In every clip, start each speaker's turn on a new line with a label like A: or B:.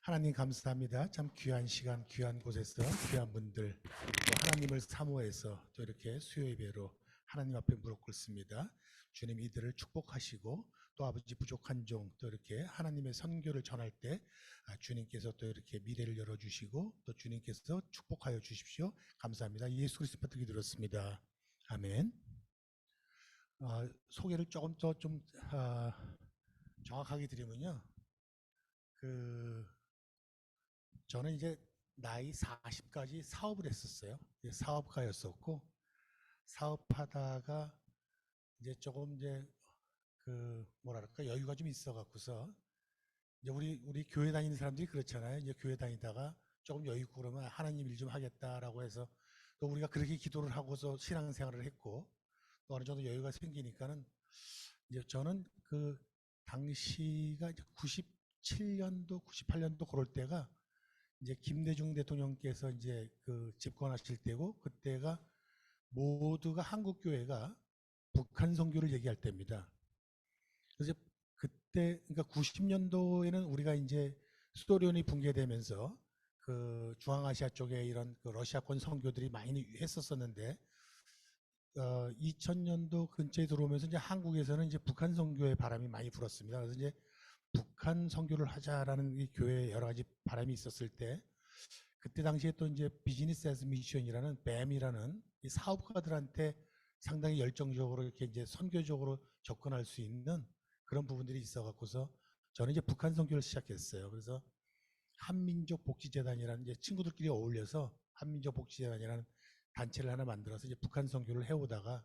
A: 하나님 감사합니다. 참 귀한 시간, 귀한 곳에서 귀한 분들, 또 하나님을 사모해서 또 이렇게 수요 예배로 하나님 앞에 무릎 꿇습니다. 주님 이들을 축복하시고 또 아버지 부족한 종 또 이렇게 하나님의 선교를 전할 때 주님께서 또 이렇게 미래를 열어주시고 또 주님께서 축복하여 주십시오. 감사합니다. 예수 그리스도 받들기 드렸습니다. 아멘. 소개를 조금 더 좀 정확하게 드리면요. 저는 이제 나이 40까지 사업을 했었어요. 사업가였었고, 사업하다가 이제 조금 이제 뭐랄까 여유가 좀 있어갖고서 이제 우리 교회 다니는 사람들이 그렇잖아요. 이제 교회 다니다가 조금 여유 있고 그러면 하나님 일 좀 하겠다라고 해서 또 우리가 그렇게 기도를 하고서 신앙생활을 했고 또 어느 정도 여유가 생기니까는 이제 저는 당시가 이제 97년도, 98년도 그럴 때가 이제 김대중 대통령께서 이제 집권하실 때고 그때가 모두가 한국 교회가 북한 선교를 얘기할 때입니다. 그래서 그때 그러니까 90년도에는 우리가 이제 소련이 붕괴되면서 중앙아시아 쪽에 이런 러시아권 선교들이 많이 했었었는데 2000년도 근처에 들어오면서 이제 한국에서는 이제 북한 선교의 바람이 많이 불었습니다. 그래서 이제 북한 선교를 하자라는 이 교회에 여러 가지 바람이 있었을 때 그때 당시에 또 이제 비즈니스 애즈 미션이라는 뱀이라는 이 사업가들한테 상당히 열정적으로 이렇게 이제 선교적으로 접근할 수 있는 그런 부분들이 있어 갖고서 저는 이제 북한 선교를 시작했어요. 그래서 한민족 복지재단이라는 이제 친구들끼리 어울려서 한민족 복지재단이라는 단체를 하나 만들어서 이제 북한 선교를 해오다가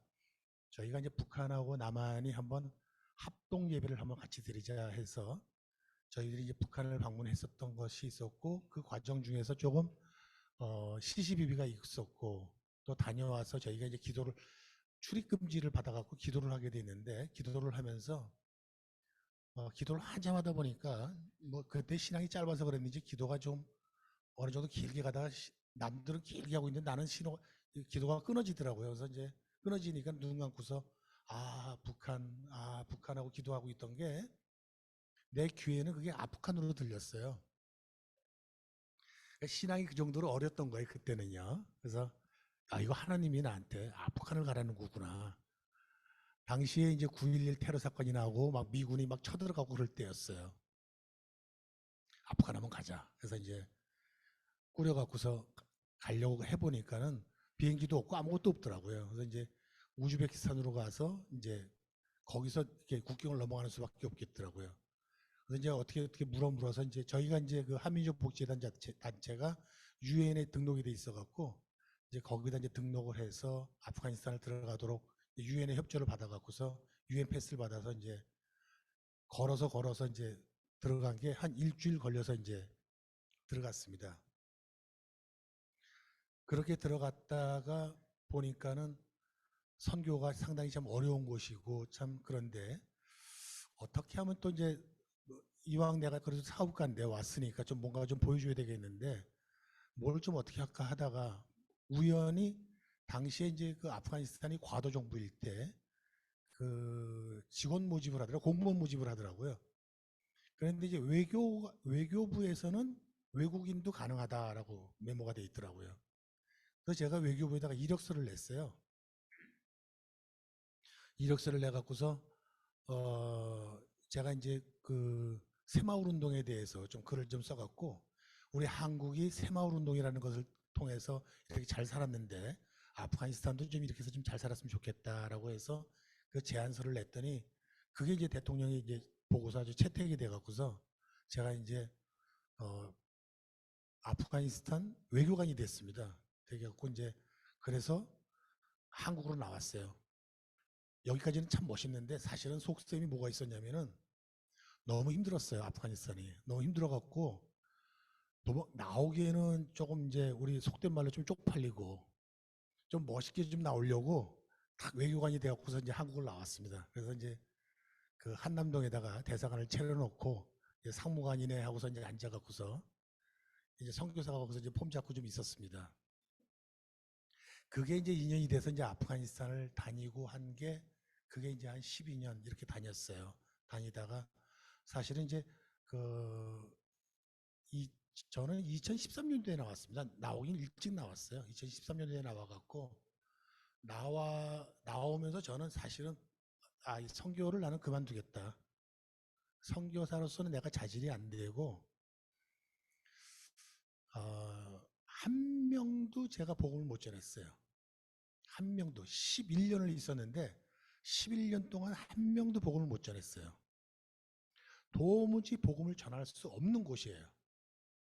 A: 저희가 이제 북한하고 남한이 한번 합동 예배를 한번 같이 드리자 해서 저희들이 이제 북한을 방문했었던 것이 있었고 그 과정 중에서 조금 시시비비가 있었고 또 다녀와서 저희가 이제 기도를 출입 금지를 받아갖고 기도를 하게 됐는데 기도를 하면서 기도를 하자마자 보니까 뭐 그때 신앙이 짧아서 그랬는지 기도가 좀 어느 정도 길게 가다가 남들은 길게 하고 있는데 나는 기도가 끊어지더라고요. 그래서 이제 끊어지니까 눈 감고서 북한하고 기도하고 있던 게 내 귀에는 그게 아프간으로 들렸어요. 그러니까 신앙이 그 정도로 어렸던 거예요, 그때는요. 그래서 이거 하나님이 나한테 북한을 가라는 거구나. 당시에 이제 9.11 테러 사건이 나오고 막 미군이 막 쳐들어가고 그럴 때였어요. 북한 한번 가자. 그래서 이제 꾸려갖고서 가려고 해보니까는 비행기도 없고 아무것도 없더라고요. 그래서 이제 우즈베키스탄으로 가서 이제 거기서 이렇게 국경을 넘어가는 수밖에 없겠더라고요. 그래서 이제 어떻게 물어서 이제 저희가 이제 그 한민족 복지단 단체가 유엔에 등록이 돼 있어갖고 이제 거기다 이제 등록을 해서 아프가니스탄을 들어가도록 유엔의 협조를 받아갖고서 유엔 패스를 받아서 이제 걸어서 이제 들어간 게 한 일주일 걸려서 이제 들어갔습니다. 그렇게 들어갔다가 보니까는 선교가 상당히 참 어려운 곳이고 참 그런데 어떻게 하면 또 이제 이왕 내가 그래도 사업가인데 왔으니까 좀 뭔가 좀 보여줘야 되겠는데 뭘 좀 어떻게 할까 하다가 우연히 당시에 이제 아프가니스탄이 과도 정부일 때 직원 모집을 하더라고요. 공무원 모집을 하더라고요. 그런데 이제 외교부에서는 외국인도 가능하다라고 메모가 돼 있더라고요. 그래서 제가 외교부에다가 이력서를 냈어요. 이력서를 내갖고서 제가 이제 새마을 운동에 대해서 좀 글을 좀 써갖고 우리 한국이 새마을 운동이라는 것을 통해서 이렇게 잘 살았는데 아프가니스탄도 좀 이렇게 해서 좀 잘 살았으면 좋겠다라고 해서 그 제안서를 냈더니 그게 이제 대통령이 이제 보고서 아주 채택이 돼갖고서 제가 이제 아프가니스탄 외교관이 됐습니다. 되갖고 이제 그래서 한국으로 나왔어요. 여기까지는 참 멋있는데 사실은 속셈이 뭐가 있었냐면은 너무 힘들었어요. 아프가니스탄이 너무 힘들어갖고 나오기에는 조금 이제 우리 속된 말로 좀 쪽팔리고 좀 멋있게 좀 나오려고 딱 외교관이 되었고서 이제 한국을 나왔습니다. 그래서 이제 그 한남동에다가 대사관을 차려놓고 상무관이네 하고서 이제 앉아갖고서 이제 선교사가 거기서 이제 폼 잡고 좀 있었습니다. 그게 이제 2년이 돼서 이제 아프가니스탄을 다니고 한 게 그게 이제 한 12년 이렇게 다녔어요. 다니다가 사실은 이제 이 저는 2013년도에 나왔습니다. 나오긴 일찍 나왔어요. 2013년도에 나와갖고 나오면서 저는 사실은 이 선교를 나는 그만두겠다. 선교사로서는 내가 자질이 안 되고 한 명도 제가 복음을 못 전했어요. 한 명도 11년을 있었는데 11년 동안 한 명도 복음을 못 전했어요. 도무지 복음을 전할 수 없는 곳이에요.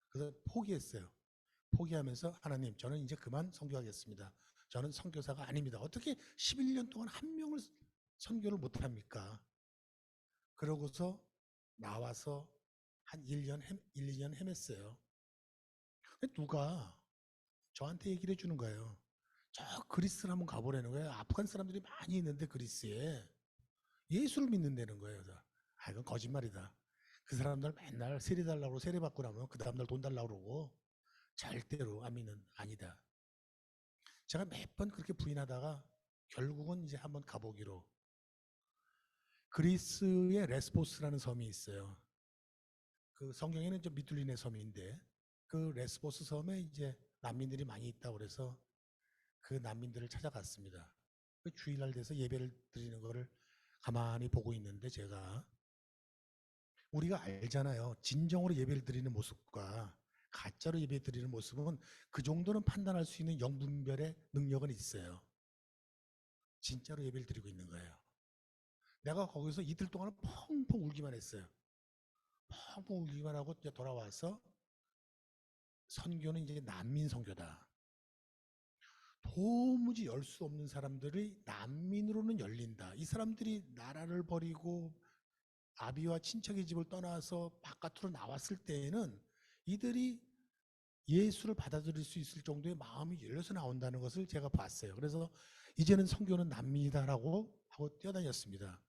A: 그래서 포기했어요. 포기하면서 하나님, 저는 이제 그만 선교하겠습니다. 저는 선교사가 아닙니다. 어떻게 11년 동안 한 명을 선교를 못 합니까? 그러고서 나와서 한 1년, 1, 2년 헤맸어요. 누가 저한테 얘기를 해주는 거예요. 저 그리스를 한번 가보라는 거예요. 아프간 사람들이 많이 있는데 그리스에 예수를 믿는다는 거예요. 이건 거짓말이다. 그 사람들 맨날 세례 달라고 세례 받고 나면 그 다음날 돈 달라고 그러고 절대로 아니다. 제가 몇 번 그렇게 부인하다가 결국은 이제 한번 가보기로. 그리스의 레스포스라는 섬이 있어요. 그 성경에는 좀 미둘린의 섬인데 그 레스포스 섬에 이제 난민들이 많이 있다고 그래서 그 난민들을 찾아갔습니다. 그 주일날 돼서 예배를 드리는 거를 가만히 보고 있는데 제가 우리가 알잖아요. 진정으로 예배를 드리는 모습과 가짜로 예배 드리는 모습은 그 정도는 판단할 수 있는 영분별의 능력은 있어요. 진짜로 예배를 드리고 있는 거예요. 내가 거기서 이틀 동안 펑펑 울기만 했어요. 펑펑 울기만 하고 이제 돌아와서 선교는 이제 난민 선교다. 도무지 열 수 없는 사람들이 난민으로는 열린다. 이 사람들이 나라를 버리고 아비와 친척의 집을 떠나서 바깥으로 나왔을 때에는 이들이 예수를 받아들일 수 있을 정도의 마음이 열려서 나온다는 것을 제가 봤어요. 그래서 이제는 선교는 난민이다라고 하고 뛰어다녔습니다.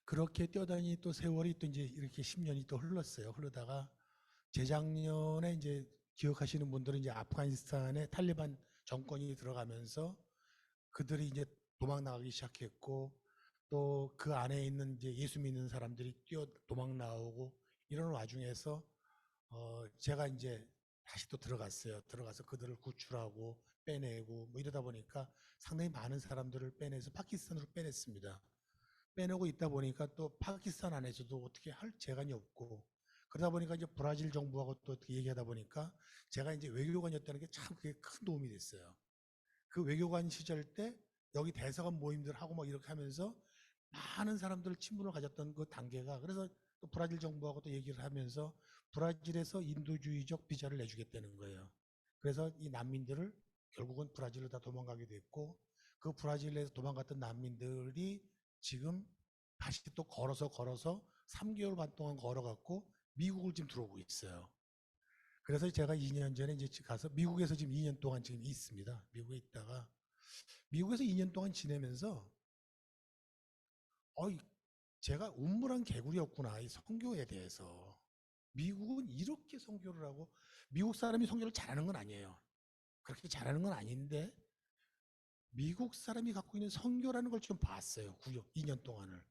A: 그렇게 뛰어다니 또 세월이 또 이제 이렇게 10년이 또 흘렀어요. 흐르다가 재작년에 이제 기억하시는 분들은 이제 아프가니스탄에 탈리반 정권이 들어가면서 그들이 이제 도망 나가기 시작했고 또 그 안에 있는 이제 예수 믿는 사람들이 뛰어 도망 나오고 이런 와중에서 제가 이제 다시 또 들어갔어요. 들어가서 그들을 구출하고 빼내고 뭐 이러다 보니까 상당히 많은 사람들을 빼내서 파키스탄으로 빼냈습니다. 빼내고 있다 보니까 또 파키스탄 안에서도 어떻게 할 재간이 없고 그러다 보니까 이제 브라질 정부하고 또 어떻게 얘기하다 보니까 제가 이제 외교관이었다는 게 참 그게 큰 도움이 됐어요. 그 외교관 시절 때 여기 대사관 모임들 하고 막 이렇게 하면서 많은 사람들 친분을 가졌던 그 단계가 그래서 또 브라질 정부하고 또 얘기를 하면서 브라질에서 인도주의적 비자를 내주겠다는 거예요. 그래서 이 난민들을 결국은 브라질로 다 도망가게 됐고 그 브라질에서 도망갔던 난민들이 지금 다시 또 걸어서 3개월 반 동안 걸어갔고 미국을 지금 들어오고 있어요. 그래서 제가 2년 전에 이제 가서 미국에서 지금 2년 동안 지금 있습니다. 미국에 있다가 미국에서 2년 동안 지내면서 제가 운물한 개구리였구나. 이 선교에 대해서. 미국은 이렇게 선교를 하고 미국 사람이 선교를 잘하는 건 아니에요. 그렇게 잘하는 건 아닌데 미국 사람이 갖고 있는 선교라는 걸 좀 봤어요. 2년 동안을.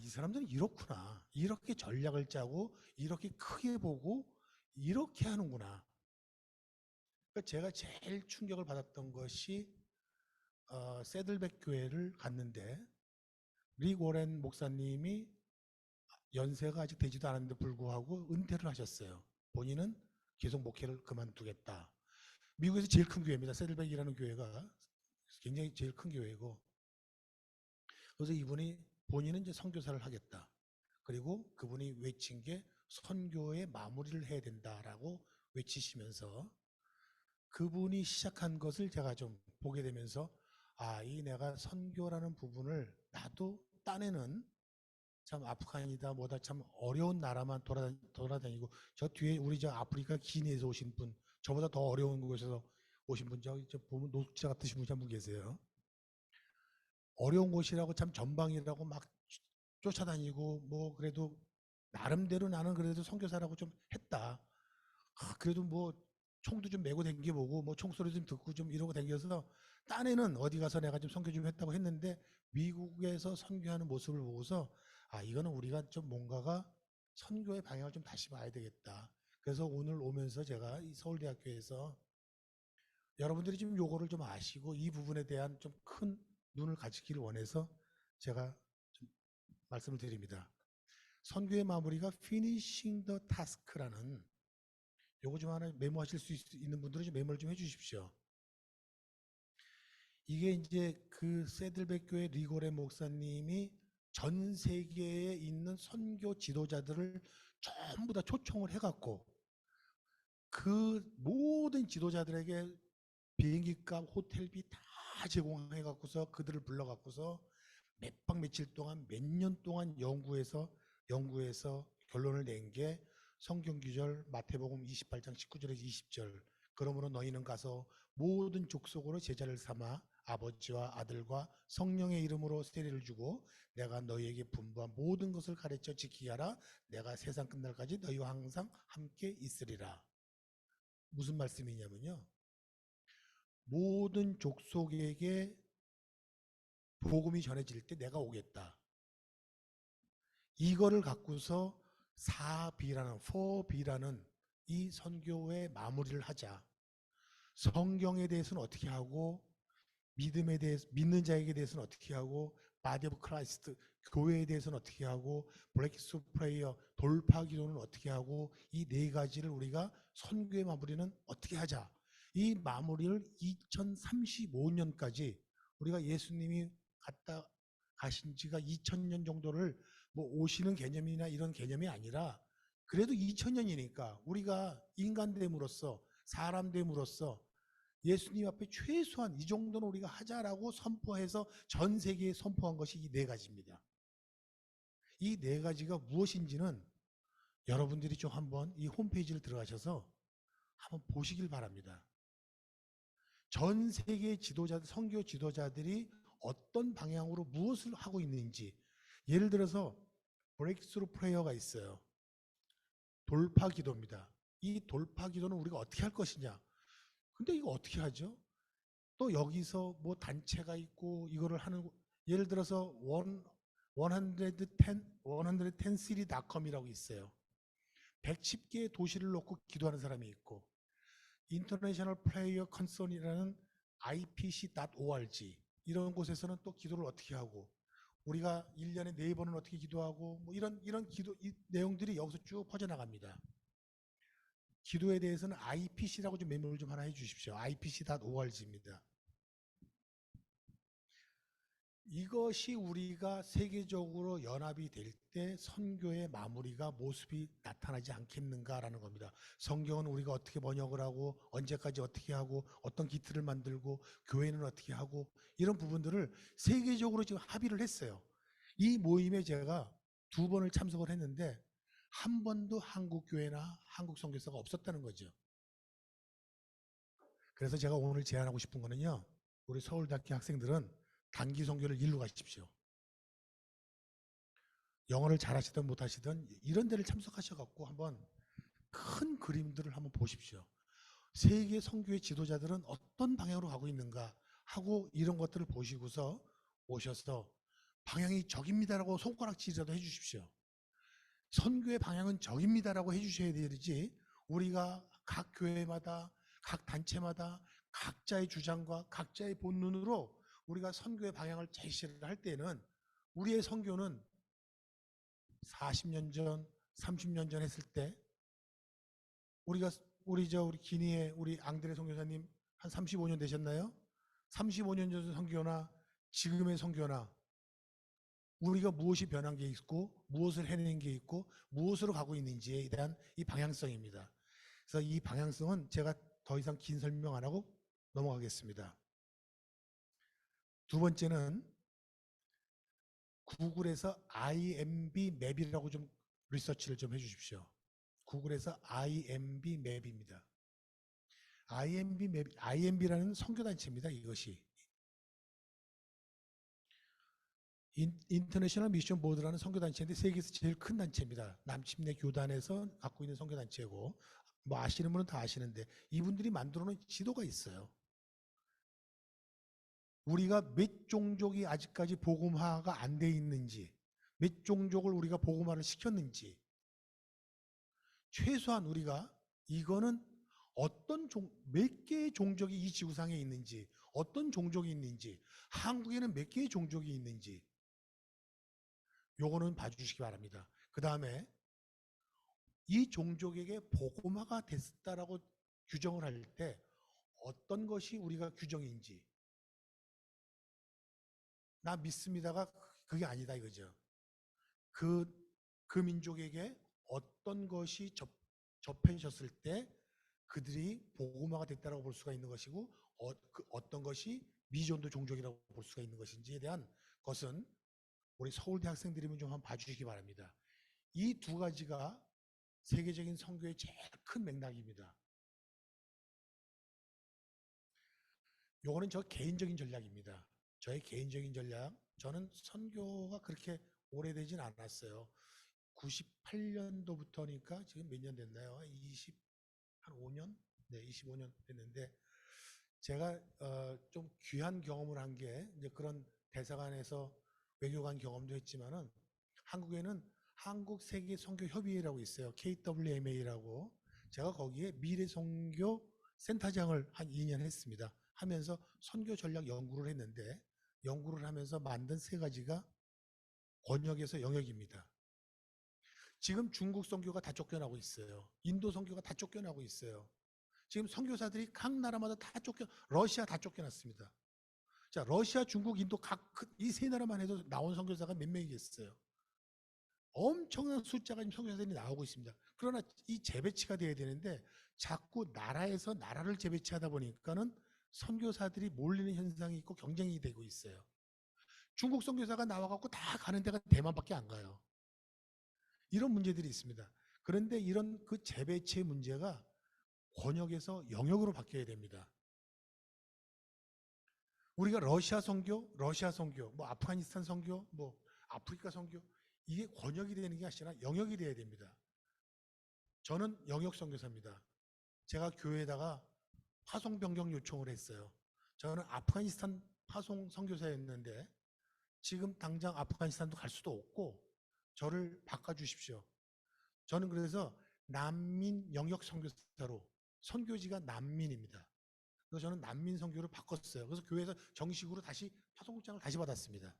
A: 이 사람들은 이렇구나. 이렇게 전략을 짜고 이렇게 크게 보고 이렇게 하는구나. 그러니까 제가 제일 충격을 받았던 것이 세들백 교회를 갔는데 릭 워렌 목사님이 연세가 아직 되지도 않았는데 불구하고 은퇴를 하셨어요. 본인은 계속 목회를 그만두겠다. 미국에서 제일 큰 교회입니다. 세들백이라는 교회가 굉장히 제일 큰 교회고 그래서 이분이 본인은 이제 선교사를 하겠다. 그리고 그분이 외친 게 선교의 마무리를 해야 된다라고 외치시면서 그분이 시작한 것을 제가 좀 보게 되면서 이 내가 선교라는 부분을 나도 딴에는 참 아프간이다 뭐다 참 어려운 나라만 돌아다니고 저 뒤에 우리 저 아프리카 기니에서 오신 분 저보다 더 어려운 곳에서 오신 분 저 보면 녹자 같으신 분이 한 분 계세요. 어려운 곳이라고 참 전방이라고 막 쫓아다니고 뭐 그래도 나름대로 나는 그래도 선교사라고 좀 했다. 그래도 뭐 총도 좀 메고 댕겨보고 뭐 총소리 좀 듣고 좀 이러고 댕겨서 딴에는 어디 가서 내가 좀 선교 좀 했다고 했는데 미국에서 선교하는 모습을 보고서 이거는 우리가 좀 뭔가가 선교의 방향을 좀 다시 봐야 되겠다. 그래서 오늘 오면서 제가 이 서울대학교에서 여러분들이 좀 요거를 좀 아시고 이 부분에 대한 좀 큰 눈을 가지기를 원해서 제가 좀 말씀을 드립니다. 선교의 마무리가 finishing the task라는 요거 좀 하나 메모하실 수 있는 분들은 좀 메모를 좀 해주십시오. 이게 이제 그 세들백 교회 리고레 목사님이 전 세계에 있는 선교 지도자들을 전부 다 초청을 해갖고 그 모든 지도자들에게 비행기값, 호텔비 다 제공해갖고서 그들을 불러갖고서 몇 박 며칠 동안 몇 년 동안 연구해서 결론을 낸 게 성경 구절 마태복음 28장 19절에서 20절. 그러므로 너희는 가서 모든 족속으로 제자를 삼아 아버지와 아들과 성령의 이름으로 세례를 주고 내가 너희에게 분부한 모든 것을 가르쳐 지키게 하라. 내가 세상 끝날까지 너희와 항상 함께 있으리라. 무슨 말씀이냐면요. 모든 족속에게 복음이 전해질 때 내가 오겠다. 이거를 갖고서 4B라는 이 선교의 마무리를 하자. 성경에 대해서는 어떻게 하고 믿음에 대해서 믿는 자에게 대해서는 어떻게 하고 바디 오브 크라이스트 교회에 대해서는 어떻게 하고 브레이크스루 프레이어 돌파 기도는 어떻게 하고 이 네 가지를 우리가 선교의 마무리는 어떻게 하자. 이 마무리를 2035년까지 우리가 예수님이 갔다 가신 지가 2000년 정도를 뭐 오시는 개념이나 이런 개념이 아니라 그래도 2000년이니까 우리가 인간됨으로써 사람됨으로써 예수님 앞에 최소한 이 정도는 우리가 하자라고 선포해서 전 세계에 선포한 것이 이 네 가지입니다. 이 네 가지가 무엇인지는 여러분들이 좀 한번 이 홈페이지를 들어가셔서 한번 보시길 바랍니다. 전 세계 지도자들, 선교 지도자들이 어떤 방향으로 무엇을 하고 있는지 예를 들어서 브레이크스루 프레이어가 있어요. 돌파 기도입니다. 이 돌파 기도는 우리가 어떻게 할 것이냐. 근데 이거 어떻게 하죠? 또 여기서 뭐 단체가 있고 이거를 하는 예를 들어서 110city.com이라고 있어요. 110개의 도시를 놓고 기도하는 사람이 있고 인터내셔널 플레이어 컨선이라는 ipc.org 이런 곳에서는 또 기도를 어떻게 하고 우리가 1년에 4번은 어떻게 기도하고 뭐 이런 기도 이 내용들이 여기서 쭉 퍼져나갑니다. 기도에 대해서는 IPC라고 좀 메모를 좀 하나 해 주십시오. ipc.org입니다. 이것이 우리가 세계적으로 연합이 될 때 선교의 마무리가 모습이 나타나지 않겠는가라는 겁니다. 성경은 우리가 어떻게 번역을 하고 언제까지 어떻게 하고 어떤 기틀을 만들고 교회는 어떻게 하고 이런 부분들을 세계적으로 지금 합의를 했어요. 이 모임에 제가 2번을 참석을 했는데 한 번도 한국 교회나 한국 선교사가 없었다는 거죠. 그래서 제가 오늘 제안하고 싶은 거는요. 우리 서울대학교 학생들은 단기 선교를 일로 가십시오. 영어를 잘하시든 못하시든 이런 데를 참석하셔갖고 한번 큰 그림들을 한번 보십시오. 세계 선교의 지도자들은 어떤 방향으로 가고 있는가 하고 이런 것들을 보시고서 오셔서 방향이 저깁니다라고 손가락질이라도 해주십시오. 선교의 방향은 저깁니다라고 해주셔야 되지 우리가 각 교회마다 각 단체마다 각자의 주장과 각자의 본론으로 우리가 선교의 방향을 제시를 할 때는 우리의 선교는 40년 전, 30년 전 했을 때 우리 기니의 우리 앙드레 선교사님 한 35년 되셨나요? 35년 전 선교나 지금의 선교나 우리가 무엇이 변한 게 있고 무엇을 해낸 게 있고 무엇으로 가고 있는지에 대한 이 방향성입니다. 그래서 이 방향성은 제가 더 이상 긴 설명 안 하고 넘어가겠습니다. 두 번째는 구글에서 IMB 맵이라고 좀 리서치를 좀 해주십시오. 구글에서 IMB 맵입니다. IMB라는 선교단체입니다. 이것이 인터내셔널 미션 보드라는 선교단체인데 세계에서 제일 큰 단체입니다. 남침내 교단에서 갖고 있는 선교단체고 뭐 아시는 분은 다 아시는데 이분들이 만들어 놓은 지도가 있어요. 우리가 몇 종족이 아직까지 복음화가 안 돼 있는지 몇 종족을 우리가 복음화를 시켰는지 최소한 우리가 이거는 몇 개의 종족이 이 지구상에 있는지, 어떤 종족이 있는지, 한국에는 몇 개의 종족이 있는지, 요거는 봐주시기 바랍니다. 그 다음에 이 종족에게 보고마가 됐다라고 규정을 할 때 어떤 것이 우리가 규정인지, 나 믿습니다가 그게 아니다 이거죠. 그 민족에게 어떤 것이 접해졌을 때 그들이 보고마가 됐다라고 볼 수가 있는 것이고, 어떤 것이 미전도 종족이라고 볼 수가 있는 것인지에 대한 것은 우리 서울대 학생들이면 좀 한번 봐주시기 바랍니다. 이 두 가지가 세계적인 선교의 제일 큰 맥락입니다. 요거는 저 개인적인 전략입니다. 저의 개인적인 전략. 저는 선교가 그렇게 오래되진 않았어요. 98년도부터니까 지금 몇 년 됐나요? 한 5년? 네, 25년 됐는데, 제가 좀 귀한 경험을 한 게 이제 그런 대사관에서 외교관 경험도 했지만은, 한국에는 한국 세계 선교 협의회라고 있어요. KWMA라고. 제가 거기에 미래 선교 센터장을 한 2년 했습니다. 하면서 선교 전략 연구를 했는데, 연구를 하면서 만든 세 가지가 권역에서 영역입니다. 지금 중국 선교가 다 쫓겨나고 있어요. 인도 선교가 다 쫓겨나고 있어요. 지금 선교사들이 각 나라마다 러시아 다 쫓겨났습니다. 자, 러시아, 중국, 인도 이 세 나라만 해도 나온 선교사가 몇 명이겠어요. 엄청난 숫자가 선교사들이 나오고 있습니다. 그러나 이 재배치가 돼야 되는데 자꾸 나라에서 나라를 재배치하다 보니까는 선교사들이 몰리는 현상이 있고 경쟁이 되고 있어요. 중국 선교사가 나와갖고 다 가는 데가 대만밖에 안 가요. 이런 문제들이 있습니다. 그런데 이런 그 재배치의 문제가 권역에서 영역으로 바뀌어야 됩니다. 우리가 러시아 선교, 뭐 아프가니스탄 선교, 뭐 아프리카 선교, 이게 권역이 되는 게 아니라 영역이 돼야 됩니다. 저는 영역 선교사입니다. 제가 교회에다가 파송 변경 요청을 했어요. 저는 아프가니스탄 파송 선교사였는데 지금 당장 아프가니스탄도 갈 수도 없고 저를 바꿔주십시오. 저는 그래서 난민 영역 선교사로, 선교지가 난민입니다. 그래서 저는 난민 선교를 바꿨어요. 그래서 교회에서 정식으로 다시 파송장을 다시 받았습니다.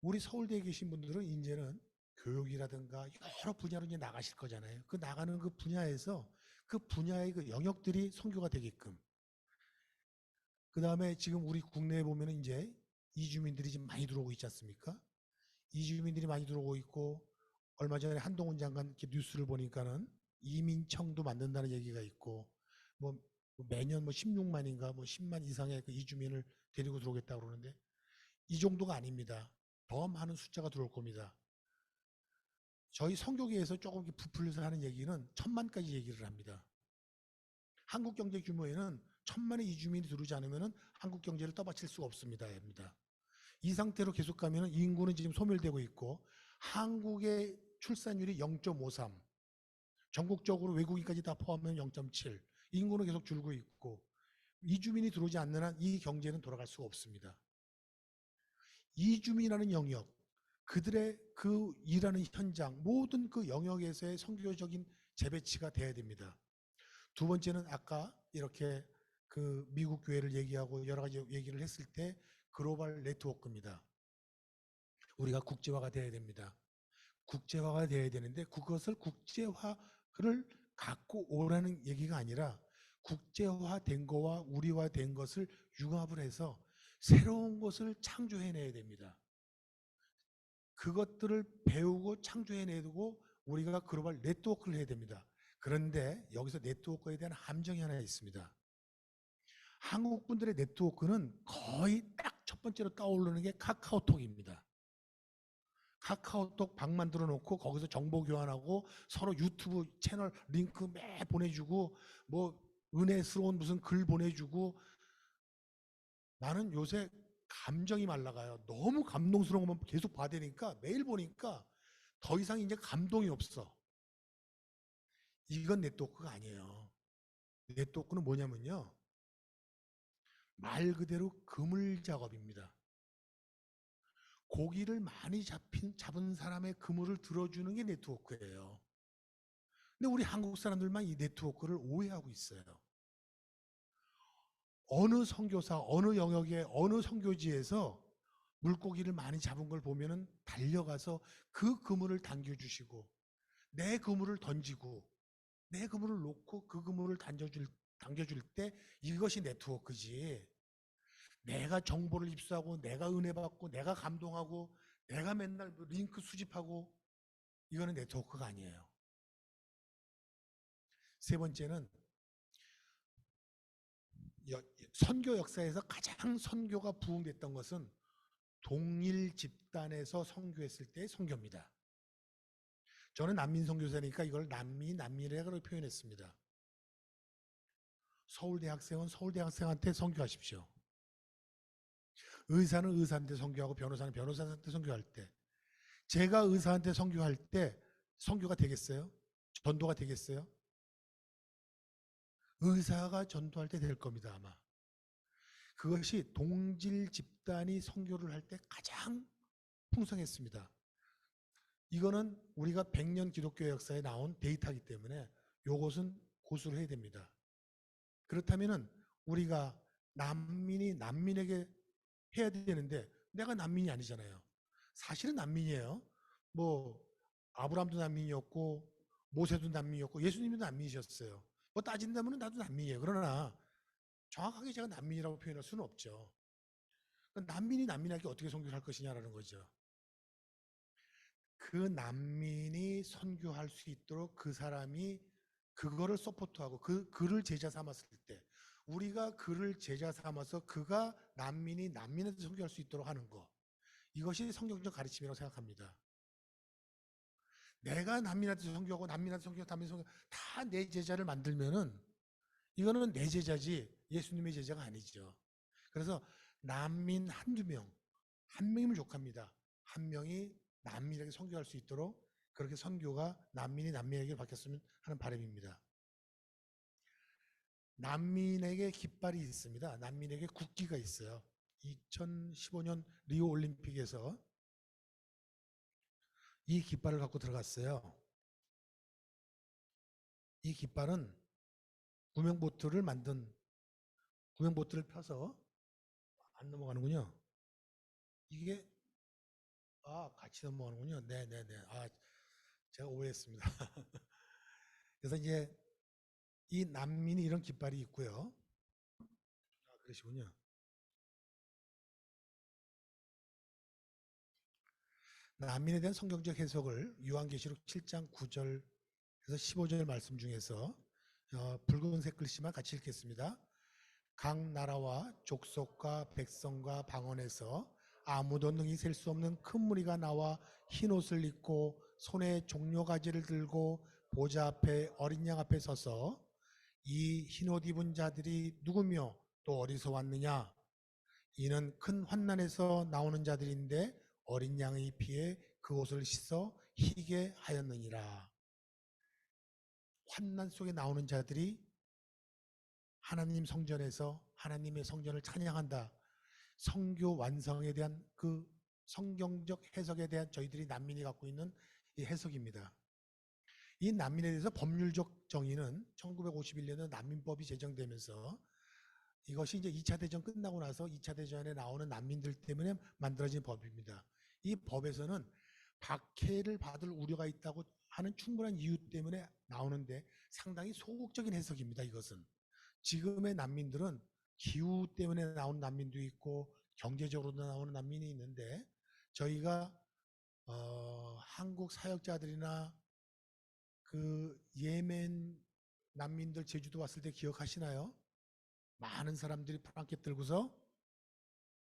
A: 우리 서울대에 계신 분들은 이제는 교육이라든가 여러 분야로 이제 나가실 거잖아요. 그 나가는 그 분야에서 그 분야의 그 영역들이 선교가 되게끔. 그 다음에 지금 우리 국내에 보면은 이제 이주민들이 지금 많이 들어오고 있지 않습니까? 이주민들이 많이 들어오고 있고, 얼마 전에 한동훈 장관 이렇게 뉴스를 보니까는 이민청도 만든다는 얘기가 있고, 뭐 매년 뭐 16만인가 뭐 10만 이상의 그 이주민을 데리고 들어오겠다고 그러는데, 이 정도가 아닙니다. 더 많은 숫자가 들어올 겁니다. 저희 선교계에서 조금 부풀려서 하는 얘기는 1000만까지 얘기를 합니다. 한국 경제 규모에는 1000만의 이주민이 들어오지 않으면 한국 경제를 떠받칠 수가 없습니다. 이 상태로 계속 가면 인구는 지금 소멸되고 있고, 한국의 출산율이 0.53, 전국적으로 외국인까지 다 포함하면 0.7, 인구는 계속 줄고 있고, 이주민이 들어오지 않는 한 이 경제는 돌아갈 수가 없습니다. 이주민이라는 영역, 그들의 그 일하는 현장, 모든 그 영역에서의 선교적인 재배치가 돼야 됩니다. 두 번째는 아까 이렇게 그 미국 교회를 얘기하고 여러 가지 얘기를 했을 때 글로벌 네트워크입니다. 우리가 국제화가 돼야 됩니다. 국제화가 돼야 되는데 그것을 국제화를 갖고 오라는 얘기가 아니라 국제화된 거와 우리화된 것을 융합을 해서 새로운 것을 창조해내야 됩니다. 그것들을 배우고 창조해내고 우리가 글로벌 네트워크를 해야 됩니다. 그런데 여기서 네트워크에 대한 함정이 하나 있습니다. 한국 분들의 네트워크는 거의 딱 첫 번째로 떠오르는 게 카카오톡입니다. 카카오톡 방 만들어 놓고 거기서 정보 교환하고 서로 유튜브 채널 링크 매 보내주고 뭐 은혜스러운 무슨 글 보내주고, 나는 요새 감정이 말라가요. 너무 감동스러운 것만 계속 봐대니까 매일 보니까 더 이상 이제 감동이 없어. 이건 네트워크가 아니에요. 네트워크는 뭐냐면요, 말 그대로 그물 작업입니다. 고기를 많이 잡은 사람의 그물을 들어주는 게 네트워크예요. 근데 우리 한국 사람들만 이 네트워크를 오해하고 있어요. 어느 선교사, 어느 영역에, 어느 선교지에서 물고기를 많이 잡은 걸 보면은 달려가서 그 그물을 당겨주시고, 내 그물을 던지고, 내 그물을 놓고 그 그물을 당겨줄 때 이것이 네트워크지. 내가 정보를 입수하고, 내가 은혜 받고, 내가 감동하고, 내가 맨날 링크 수집하고, 이거는 네트워크가 아니에요. 세 번째는 선교 역사에서 가장 선교가 부흥됐던 것은 동일 집단에서 선교했을 때의 선교입니다. 저는 난민 선교사니까 이걸 난민이라고 표현했습니다. 서울대 학생은 서울대 학생한테 선교하십시오. 의사는 의사한테 선교하고 변호사는 변호사한테 선교할 때, 제가 의사한테 선교할 때 선교가 되겠어요? 전도가 되겠어요? 의사가 전도할 때 될 겁니다, 아마. 그것이 동질 집단이 선교를 할 때 가장 풍성했습니다. 이거는 우리가 100년 기독교 역사에 나온 데이터이기 때문에 이것은 고수를 해야 됩니다. 그렇다면 우리가 난민이 난민에게 해야 되는데 내가 난민이 아니잖아요. 사실은 난민이에요. 뭐 아브라함도 난민이었고 모세도 난민이었고 예수님도 난민이셨어요. 뭐 따진다면 나도 난민이에요. 그러나 정확하게 제가 난민이라고 표현할 수는 없죠. 난민이 난민에게 어떻게 선교를 할 것이냐라는 거죠. 그 난민이 선교할 수 있도록 그 사람이 그거를 서포트하고 그를 제자 삼았을 때 우리가 그를 제자 삼아서 그가 난민이 난민한테 선교할 수 있도록 하는 거, 이것이 성경적 가르침이라고 생각합니다. 내가 난민한테 선교하고 난민한테 선교하고 난민한테 선교 다 내 제자를 만들면은 이거는 내 제자지 예수님의 제자가 아니죠. 그래서 난민 한두 명, 한 명이면 족합니다. 한 명이 난민에게 선교할 수 있도록 그렇게 선교가 난민이 난민에게 바뀌었으면 하는 바람입니다. 난민에게 깃발이 있습니다. 난민에게 국기가 있어요. 2015년 리오 올림픽에서 이 깃발을 갖고 들어갔어요. 이 깃발은 구명보트를 펴서 안 넘어가는군요. 이게 같이 넘어가는군요. 네네네. 제가 오해했습니다. 그래서 이제 이 난민이 이런 깃발이 있고요. 그러시군요. 난민에 대한 성경적 해석을 요한계시록 7장 9절에서 15절 말씀 중에서 붉은색 글씨만 같이 읽겠습니다. 각 나라와 족속과 백성과 방언에서 아무도 능히 셀 수 없는 큰 무리가 나와 흰 옷을 입고 손에 종려가지를 들고 보좌 앞에 어린 양 앞에 서서 이 흰 옷 입은 자들이 누구며 또 어디서 왔느냐? 이는 큰 환난에서 나오는 자들인데 어린 양의 피에 그 옷을 씻어 희게 하였느니라. 환난 속에 나오는 자들이 하나님 성전에서 하나님의 성전을 찬양한다. 성교 완성에 대한 그 성경적 해석에 대한 저희들이 난민이 갖고 있는 이 해석입니다. 이 난민에 대해서 법률적 정의는 1951년에 난민법이 제정되면서 이것이 이제 2차 대전 끝나고 나서 2차 대전에 나오는 난민들 때문에 만들어진 법입니다. 이 법에서는 박해를 받을 우려가 있다고 하는 충분한 이유 때문에 나오는데 상당히 소극적인 해석입니다. 이것은 지금의 난민들은 기후 때문에 나오는 난민도 있고 경제적으로도 나오는 난민이 있는데 저희가 한국 사역자들이나 그 예멘 난민들 제주도 왔을 때 기억하시나요? 많은 사람들이 프랑켓 들고서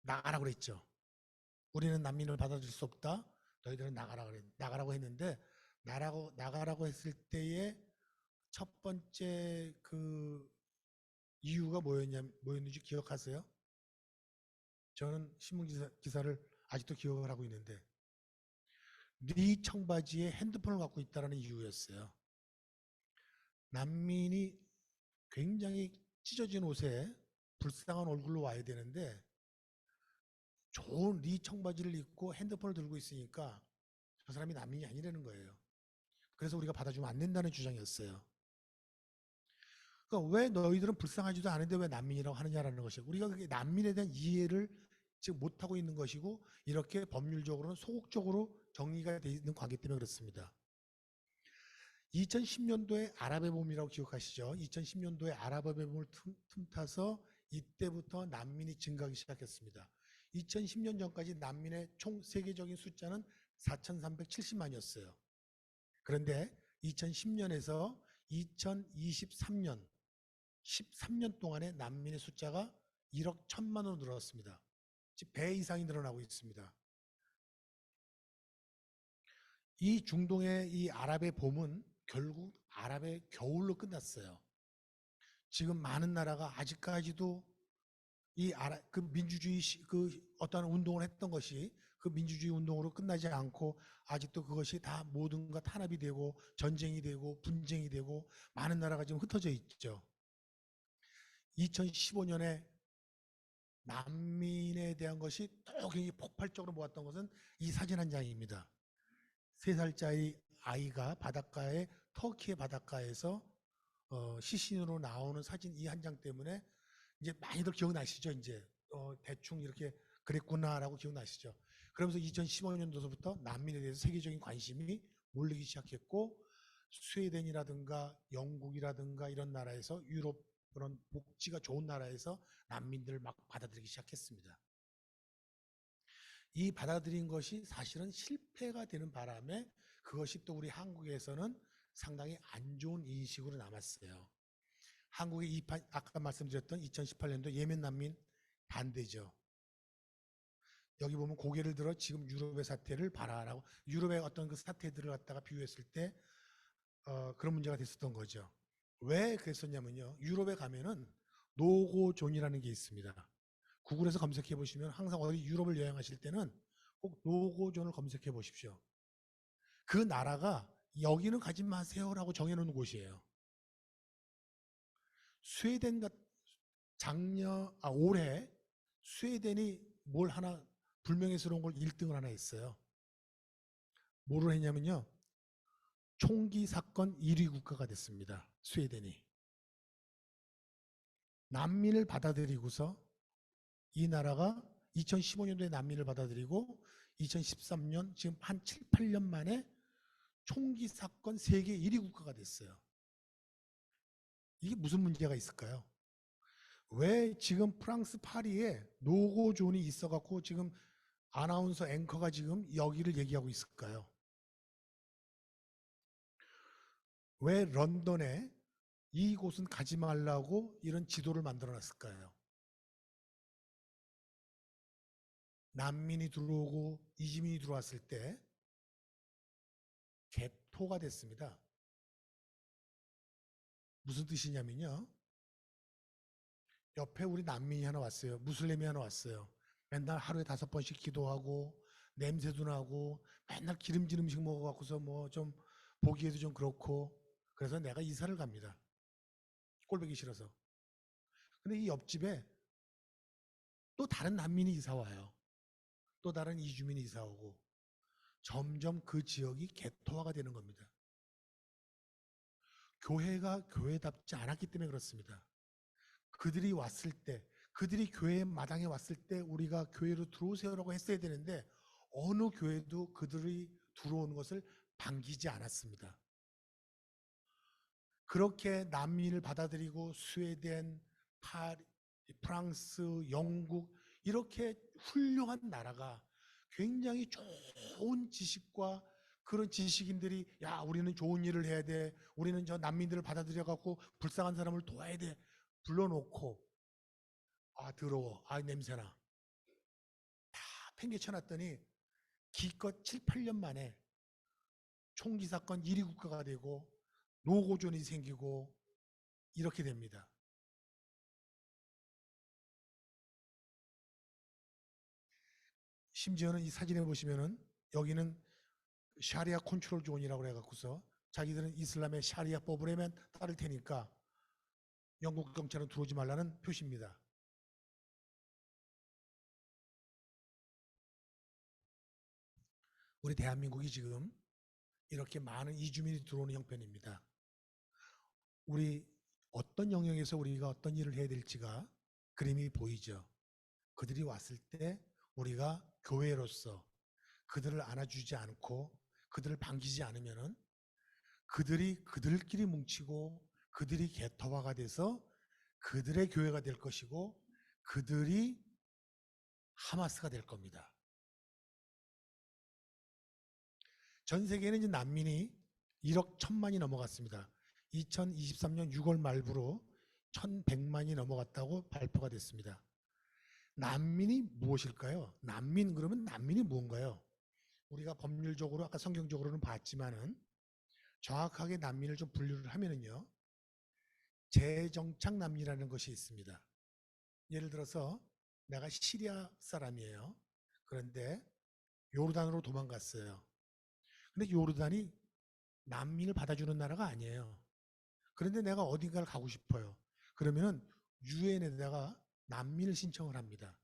A: 나가라고 그랬죠. 우리는 난민을 받아줄 수 없다. 너희들은 나가라고 했는데 나가라고 했을 때의 첫 번째 그 이유가 뭐였는지 기억하세요? 저는 신문 기사를 아직도 기억을 하고 있는데 네 청바지에 핸드폰을 갖고 있다는 이유였어요. 난민이 굉장히 찢어진 옷에 불쌍한 얼굴로 와야 되는데 좋은 네 청바지를 입고 핸드폰을 들고 있으니까 저 사람이 난민이 아니라는 거예요. 그래서 우리가 받아주면 안 된다는 주장이었어요. 그러니까 왜 너희들은 불쌍하지도 않은데 왜 난민이라고 하느냐라는 것이에요. 우리가 그게 난민에 대한 이해를 지금 못하고 있는 것이고 이렇게 법률적으로는 소극적으로 정리가 되어 있는 관계 때문에 그렇습니다. 2010년도에 아랍의 봄이라고 기억하시죠? 2010년도에 아랍의 봄을 틈타서 이때부터 난민이 증가하기 시작했습니다. 2010년 전까지 난민의 총 세계적인 숫자는 4,370만이었어요. 그런데 2010년에서 2023년 13년 동안에 난민의 숫자가 1억 1천만으로 늘어났습니다. 즉 배 이상이 늘어나고 있습니다. 이 중동의 이 아랍의 봄은 결국 아랍의 겨울로 끝났어요. 지금 많은 나라가 아직까지도 그 민주주의 그 어떤 운동을 했던 것이 그 민주주의 운동으로 끝나지 않고 아직도 그것이 다 모든 것 탄압이 되고 전쟁이 되고 분쟁이 되고 많은 나라가 지금 흩어져 있죠. 2015년에 난민에 대한 것이 또 굉장히 폭발적으로 모았던 것은 이 사진 한 장입니다. 3살짜리 아이가 바닷가에 터키의 바닷가에서 시신으로 나오는 사진 이 한 장 때문에 이제 많이들 기억나시죠? 이제 대충 이렇게 그랬구나라고 기억나시죠? 그러면서 2015년도서부터 난민에 대해서 세계적인 관심이 몰리기 시작했고 스웨덴이라든가 영국이라든가 이런 나라에서 유럽 그런 복지가 좋은 나라에서 난민들을 막 받아들이기 시작했습니다. 이 받아들인 것이 사실은 실패가 되는 바람에 그것이 또 우리 한국에서는 상당히 안 좋은 인식으로 남았어요. 한국의 아까 말씀드렸던 2018년도 예멘 난민 반대죠. 여기 보면 고개를 들어 지금 유럽의 사태를 봐라라고 유럽의 어떤 그 사태들을 갖다가 비유했을 때 그런 문제가 됐었던 거죠. 왜 그랬었냐면요. 유럽에 가면은 노고존이라는 게 있습니다. 구글에서 검색해 보시면 항상 어디 유럽을 여행하실 때는 꼭 노고존을 검색해 보십시오. 그 나라가 여기는 가지 마세요라고 정해놓은 곳이에요. 스웨덴 올해 스웨덴이 뭘 하나 불명예스러운 걸 1등을 하나 했어요. 뭐를 했냐면요. 총기 사건 1위 국가가 됐습니다. 스웨덴이. 난민을 받아들이고서 이 나라가 2015년도에 난민을 받아들이고 2013년 지금 한 7, 8년 만에 총기 사건 세계 1위 국가가 됐어요. 이게 무슨 문제가 있을까요? 왜 지금 프랑스 파리에 노고존이 있어갖고 지금 아나운서 앵커가 지금 여기를 얘기하고 있을까요? 왜 런던에 이곳은 가지 말라고 이런 지도를 만들어 놨을까요? 난민이 들어오고 이주민이 들어왔을 때 개토가 됐습니다. 무슨 뜻이냐면요. 옆에 우리 난민이 하나 왔어요. 무슬림이 하나 왔어요. 맨날 하루에 5번씩 기도하고 냄새도 나고 맨날 기름진 음식 먹어갖고서 뭐 좀 보기에도 좀 그렇고 그래서 내가 이사를 갑니다. 꼴보기 싫어서. 근데 이 옆집에 또 다른 난민이 이사 와요. 또 다른 이주민이 이사 오고 점점 그 지역이 개토화가 되는 겁니다. 교회가 교회답지 않았기 때문에 그렇습니다. 그들이 왔을 때, 그들이 교회 마당에 왔을 때 우리가 교회로 들어오세요라고 했어야 되는데 어느 교회도 그들이 들어오는 것을 반기지 않았습니다. 그렇게 난민을 받아들이고 스웨덴, 프랑스, 영국 이렇게 훌륭한 나라가 굉장히 좋은 지식과 그런 지식인들이 야 우리는 좋은 일을 해야 돼. 우리는 저 난민들을 받아들여 갖고 불쌍한 사람을 도와야 돼. 불러놓고 아 더러워. 아 냄새나. 다 팽개쳐놨더니 기껏 7, 8년 만에 총기 사건 1위 국가가 되고 노고존이 생기고 이렇게 됩니다. 심지어는 이 사진에 보시면은 여기는 샤리아 컨트롤 존이라고 해갖고서 자기들은 이슬람의 샤리아 법을 하면 따를 테니까 영국 경찰은 들어오지 말라는 표시입니다. 우리 대한민국이 지금 이렇게 많은 이주민이 들어오는 형편입니다. 우리 어떤 영역에서 우리가 어떤 일을 해야 될지가 그림이 보이죠. 그들이 왔을 때 우리가 교회로서 그들을 안아주지 않고 그들을 반기지 않으면은 그들이 그들끼리 뭉치고 그들이 개토화가 돼서 그들의 교회가 될 것이고 그들이 하마스가 될 겁니다. 전 세계에는 이제 난민이 1억 1천만이 넘어갔습니다. 2023년 6월 말부로 1,100만이 넘어갔다고 발표가 됐습니다. 난민이 무엇일까요? 난민 그러면 난민이 무언가요? 우리가 법률적으로 아까 성경적으로는 봤지만은 정확하게 난민을 좀 분류를 하면은요. 재정착 난민이라는 것이 있습니다. 예를 들어서 내가 시리아 사람이에요. 그런데 요르단으로 도망갔어요. 근데 요르단이 난민을 받아주는 나라가 아니에요. 그런데 내가 어딘가를 가고 싶어요. 그러면은 유엔에다가 난민을 신청을 합니다.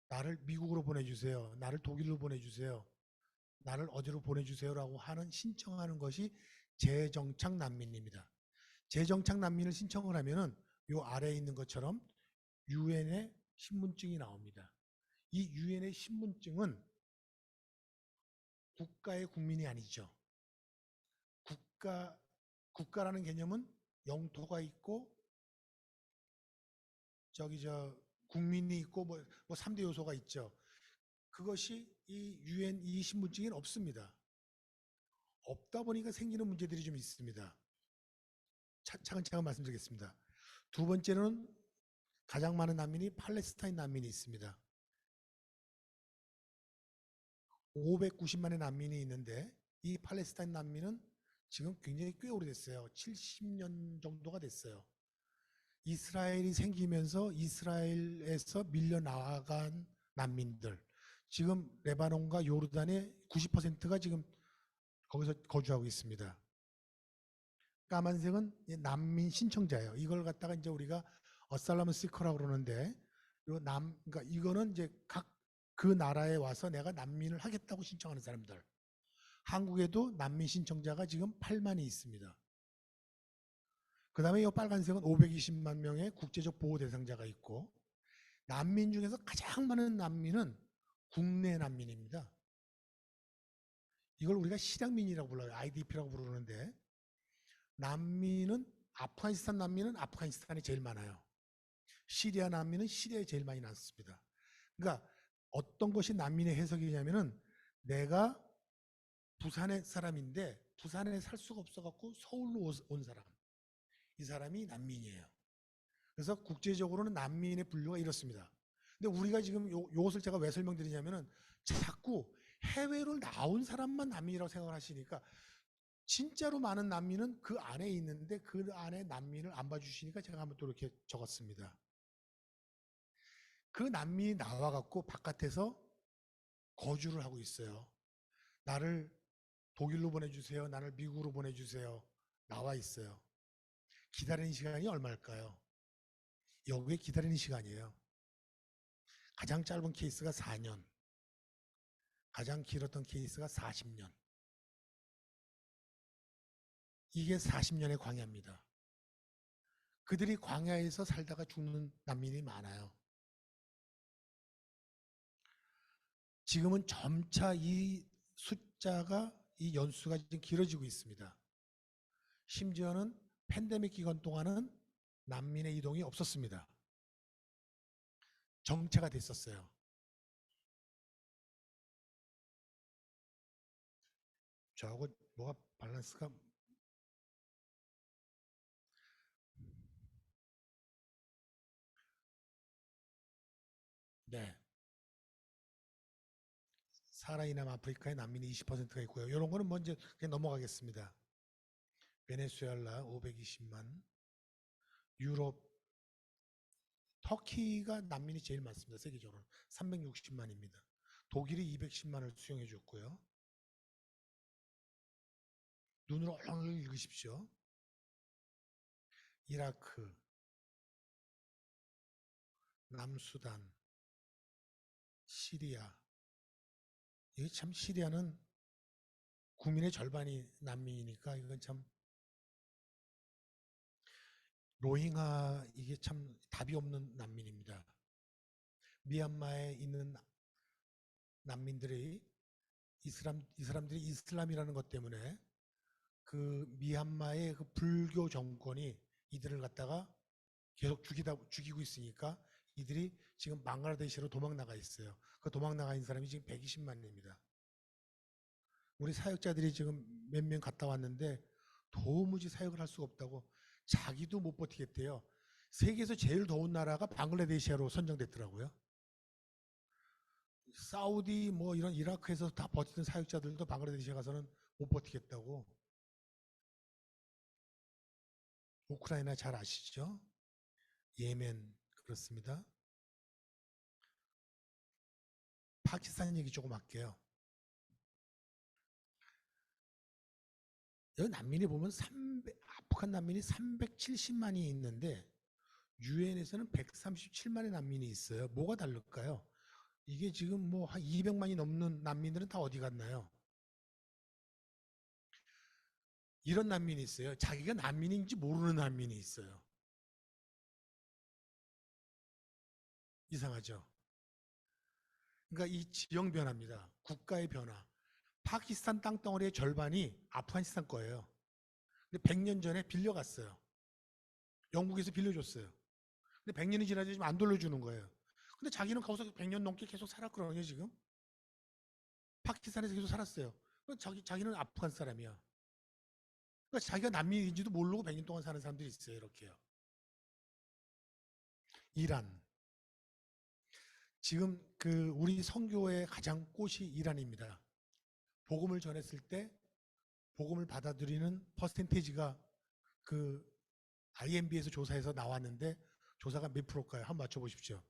A: 나를 미국으로 보내주세요. 나를 독일로 보내주세요. 나를 어디로 보내주세요라고 하는 신청하는 것이 재정착 난민입니다. 재정착 난민을 신청을 하면은 요 아래에 있는 것처럼 유엔의 신분증이 나옵니다. 이 유엔의 신분증은 국가의 국민이 아니죠. 국가 국가라는 개념은 영토가 있고 국민이 있고 뭐 3대 요소가 있죠. 그것이 이 유엔 이 신분증에는 없습니다. 없다 보니까 생기는 문제들이 좀 있습니다. 차근차근 말씀드리겠습니다. 두 번째로는 가장 많은 난민이 팔레스타인 난민이 있습니다. 590만의 난민이 있는데 이 팔레스타인 난민은 지금 굉장히 꽤 오래됐어요. 70년 정도가 됐어요. 이스라엘이 생기면서 이스라엘에서 밀려나간 난민들. 지금 레바논과 요르단의 90%가 지금 거기서 거주하고 있습니다. 까만색은 난민 신청자예요. 이걸 갖다가 이제 우리가 어살라무 시커라고 그러는데 그러니까 이거는 이제 각 그 나라에 와서 내가 난민을 하겠다고 신청하는 사람들. 한국에도 난민 신청자가 지금 8만이 있습니다. 그 다음에 이 빨간색은 520만 명의 국제적 보호 대상자가 있고 난민 중에서 가장 많은 난민은 국내 난민입니다. 이걸 우리가 실향민이라고 불러요. IDP라고 부르는데 난민은 아프가니스탄 난민은 아프가니스탄에 제일 많아요. 시리아 난민은 시리아에 제일 많이 났습니다. 그러니까 어떤 것이 난민의 해석이냐면은 내가 부산의 사람인데 부산에 살 수가 없어갖고 서울로 온 사람. 이 사람이 난민이에요. 그래서 국제적으로는 난민의 분류가 이렇습니다. 근데 우리가 지금 요것을 제가 왜 설명드리냐면은 자꾸 해외로 나온 사람만 난민이라고 생각을 하시니까 진짜로 많은 난민은 그 안에 있는데 그 안에 난민을 안 봐주시니까 제가 한번 또 이렇게 적었습니다. 그 난민이 나와갖고 바깥에서 거주를 하고 있어요. 나를 독일로 보내주세요. 나를 미국으로 보내주세요. 나와 있어요. 기다리는 시간이 얼마일까요? 여기에 기다리는 시간이에요. 가장 짧은 케이스가 4년, 가장 길었던 케이스가 40년. 이게 40년의 광야입니다. 그들이 광야에서 살다가 죽는 난민이 많아요. 지금은 점차 이 숫자가 이 연수가 지금 길어지고 있습니다. 심지어는 팬데믹 기간 동안은 난민의 이동이 없었습니다. 정체가 됐었어요. 저하고 뭐가 밸런스가 네. 사하라 아프리카의 난민이 20%가 있고요. 이런 거는 먼저 그냥 넘어가겠습니다. 베네수엘라 520만, 유럽, 터키가 난민이 제일 많습니다. 세계적으로 360만입니다. 독일이 210만을 수용해 줬고요. 눈으로 얼른 읽으십시오. 이라크, 남수단, 시리아. 이게 참 시리아는 국민의 절반이 난민이니까 이건 참 로힝하 이게 참 답이 없는 난민입니다. 미얀마에 있는 난민들이 이 사람들이 이슬람이라는 것 때문에 그 미얀마의 그 불교 정권이 이들을 갖다가 계속 죽이고 있으니까 이들이 지금 방글라데시로 도망 나가 있어요. 그 도망 나가 있는 사람이 지금 120만입니다. 우리 사역자들이 지금 몇 명 갔다 왔는데 도무지 사역을 할 수가 없다고 자기도 못 버티겠대요. 세계에서 제일 더운 나라가 방글라데시아로 선정됐더라고요. 사우디 뭐 이런 이라크에서 다 버티던 사역자들도 방글라데시아 가서는 못 버티겠다고. 우크라이나 잘 아시죠? 예멘 그렇습니다. 파키스탄 얘기 조금 할게요. 여기 난민이 보면 아프간 난민이 370만이 있는데 유엔에서는 137만의 난민이 있어요. 뭐가 다를까요? 이게 지금 뭐 한 200만이 넘는 난민들은 다 어디 갔나요? 이런 난민이 있어요. 자기가 난민인지 모르는 난민이 있어요. 이상하죠? 그러니까 이 지형 변화입니다. 국가의 변화. 파키스탄 땅덩어리의 절반이 아프가니스탄 거예요. 근데 100년 전에 빌려갔어요. 영국에서 빌려줬어요. 근데 100년이 지나서 지금 안 돌려주는 거예요. 근데 자기는 거기서 100년 넘게 계속 살았거든요, 지금. 파키스탄에서 계속 살았어요. 자기는 아프간 사람이야. 그러니까 자기가 난민인지도 모르고 100년 동안 사는 사람들이 있어요, 이렇게요. 이란. 지금 그 우리 선교의 가장 꽃이 이란입니다. 복음을 전했을 때 복음을 받아들이는 퍼센테이지가 그 IMB에서 조사해서 나왔는데 조사가 몇 프로일까요? 한번 맞춰보십시오.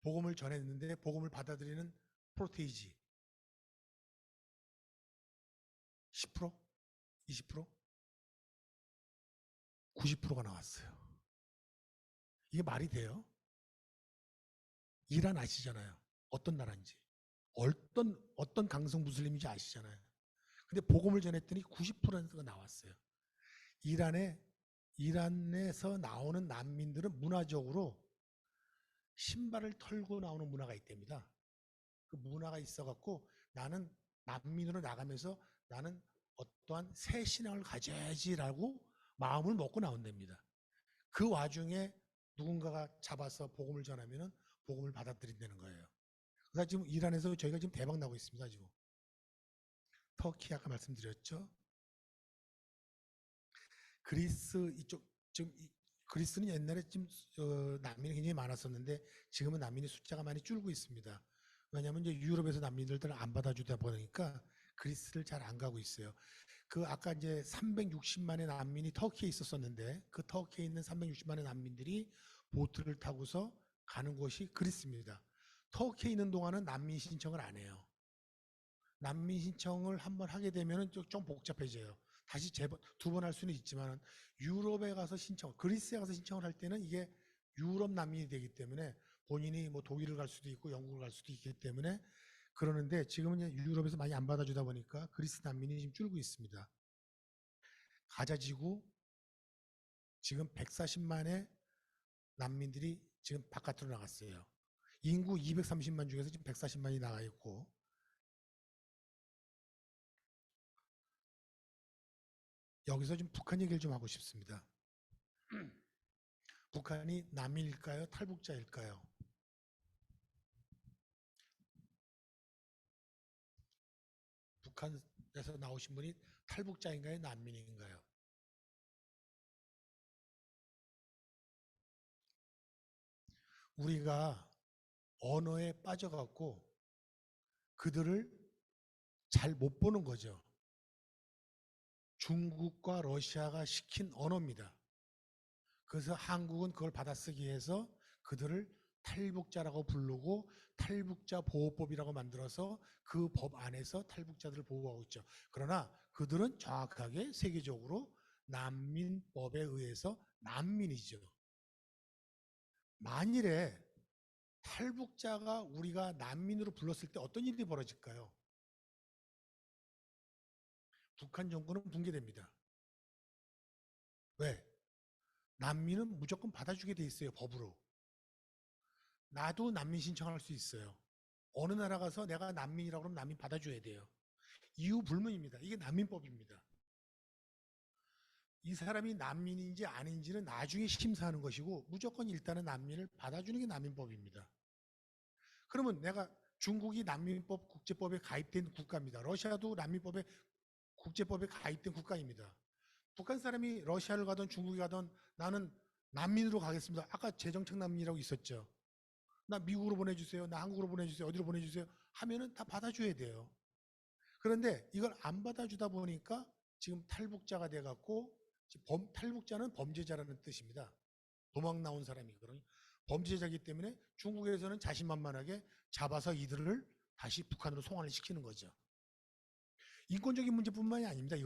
A: 복음을 전했는데 복음을 받아들이는 프로테이지 10%? 20%? 90%가 나왔어요. 이게 말이 돼요? 이란 아시잖아요. 어떤 나라인지. 어떤 강성 무슬림인지 아시잖아요. 근데 복음을 전했더니 90%가 나왔어요. 이란에서 나오는 난민들은 문화적으로 신발을 털고 나오는 문화가 있답니다. 그 문화가 있어갖고 나는 난민으로 나가면서 나는 어떠한 새 신앙을 가져야지라고 마음을 먹고 나온답니다. 그 와중에 누군가가 잡아서 복음을 전하면은 복음을 받아들인다는 거예요. 그래서 지금 이란에서 저희가 지금 대박 나고 있습니다. 지금 터키 아까 말씀드렸죠. 그리스 이쪽 지금 그리스는 옛날에 좀 난민이 굉장히 많았었는데 지금은 난민의 숫자가 많이 줄고 있습니다. 왜냐하면 이제 유럽에서 난민들을 안 받아주다 보니까 그리스를 잘 안 가고 있어요. 그 아까 이제 360만의 난민이 터키에 있었었는데 그 터키에 있는 360만의 난민들이 보트를 타고서 가는 곳이 그리스입니다. 터키에 있는 동안은 난민 신청을 안 해요. 난민 신청을 한번 하게 되면 좀 복잡해져요. 다시 두 번 할 수는 있지만 유럽에 가서 그리스에 가서 신청을 할 때는 이게 유럽 난민이 되기 때문에 본인이 뭐 독일을 갈 수도 있고 영국을 갈 수도 있기 때문에 그러는데 지금은 유럽에서 많이 안 받아주다 보니까 그리스 난민이 지금 줄고 있습니다. 가자지구 지금 140만의 난민들이 지금 바깥으로 나갔어요. 인구 230만 중에서 지금 140만이 나가 있고 여기서 좀 북한 얘기를 좀 하고 싶습니다. 북한이 남일까요? 탈북자일까요? 북한에서 나오신 분이 탈북자인가요? 난민인가요? 우리가 언어에 빠져갖고 그들을 잘 못 보는 거죠. 중국과 러시아가 시킨 언어입니다. 그래서 한국은 그걸 받아쓰기 위해서 그들을 탈북자라고 부르고 탈북자 보호법이라고 만들어서 그 법 안에서 탈북자들을 보호하고 있죠. 그러나 그들은 정확하게 세계적으로 난민법에 의해서 난민이죠. 만일에 탈북자가 우리가 난민으로 불렀을 때 어떤 일이 벌어질까요? 북한 정권은 붕괴됩니다. 왜? 난민은 무조건 받아주게 돼 있어요, 법으로. 나도 난민 신청할 수 있어요. 어느 나라 가서 내가 난민이라고 그러면 난민 받아줘야 돼요. 이유 불문입니다. 이게 난민법입니다. 이 사람이 난민인지 아닌지는 나중에 심사하는 것이고 무조건 일단은 난민을 받아주는 게 난민법입니다. 그러면 내가 중국이 난민법 국제법에 가입된 국가입니다. 러시아도 난민법에 국제법에 가입된 국가입니다. 북한 사람이 러시아를 가든 중국에 가든 나는 난민으로 가겠습니다. 아까 재정착 난민이라고 있었죠. 나 미국으로 보내주세요. 나 한국으로 보내주세요. 어디로 보내주세요. 하면은 다 받아줘야 돼요. 그런데 이걸 안 받아주다 보니까 지금 탈북자가 돼갖고 탈북자는 범죄자라는 뜻입니다. 도망 나온 사람이거든요. 범죄자이기 때문에 중국에서는 자신만만하게 잡아서 이들을 다시 북한으로 송환을 시키는 거죠. 인권적인 문제뿐만이 아닙니다.